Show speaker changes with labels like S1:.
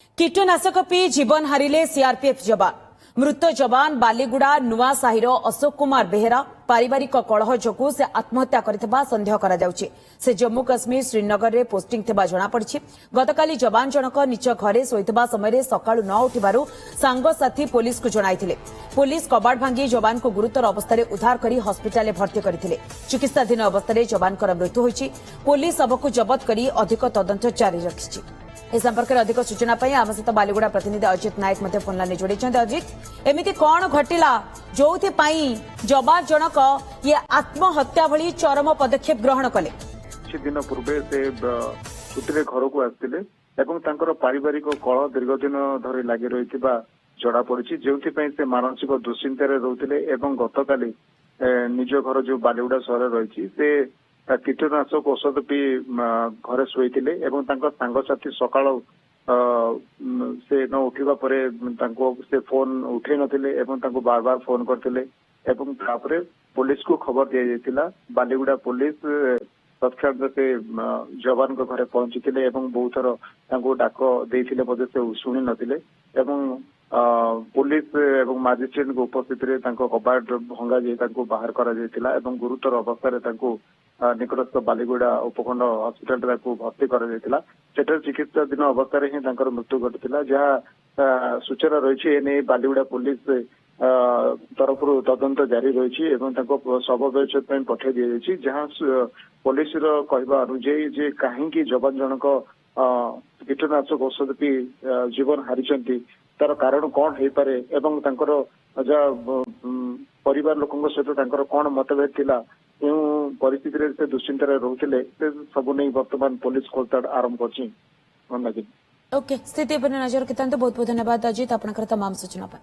S1: कीटनाशक पी जीवन हारिले सीआरपीएफ जवान मृत जवान बालीगुड़ा नुआ साहिर अशोक कुमार बेहेरा पारिवारिक कलह जोगु से आत्महत्या करथिबा संदेह करा जाउछि। से जम्मू काश्मीर श्रीनगर रे पोस्टिंग थिबा जणा पड़छि। गतकाली जवान जनक निज घरे सोइथिबा समय सकाळु न उठिबारु सांगसाथी पुलिस को जणाइथिले। पुलिस कबाड़ भांगी जवान को गुरुतर अवस्था उद्धार करी हॉस्पिटल भर्ती करथिले। चिकित्साधीन अवस्था जवान मृत्यु होइछि। पुलिस सबको जबत करी अधिक तदंत जारी रखिछि। इस संपर्क में अधिक सूचना आम सहित बालीगुड़ा प्रतिनिधि अजित नायक फोन लाइन जोड़ी। अजित एमती कौन घटिला जो जवान जनक ये आत्महत्या भली चरम पदक्षेप ग्रहण कले?
S2: किछि दिन पूर्वे से छुट्टी घर को आसते पारिवारिक कलह दीर्घ दिन धरी लगी रही जड़ा पड़ी जो से मानसिक दुश्चिंतार रोते गतकाली निज घर जो बालीगुड़ा सहर रही से कीटनाशक औषध पी घरे शोते सांगसाथी सका से न उठा से फोन उठे नथिले बार बार फोन करते पुलिस को खबर दि जाता। बालीगुड़ा पुलिस तत्काल से जवान को घरे पहुंची बहुत थर डाक देते से शुणी नथिले पुलिस एवं मजिस्ट्रेट को उपस्थित कबाड़ भंगा जाए बाहर कर गुरुतर अवस्था निकटस्थ बालीगुड़ा उपखंड हस्पिटाल भर्ती कर चिकित्साधीन अवस्था ही मृत्यु घटी जहाँ सूचना रही एने बालीगुड़ा पुलिस तरफ तदंत जारी रही शव व्यवच्छेद पठाई दि जाएगी। जहाँ पुलिस कहवा अनुजाई कहीं जवान जनक कीटनाशक औषध पी जीवन हारी तार कारण कौन हो पारे एवं परिवार लोकों सहित कौन मतभेद थिला परिस्थिति से दुश्चिंतार रोते सब नहीं वर्तमान पुलिस खोलताड़ आरंभ कर।
S1: ओके स्थिति पर नजर रखिता बहुत बहुत धन्यवाद अजित आपनकर तमाम सूचना पर।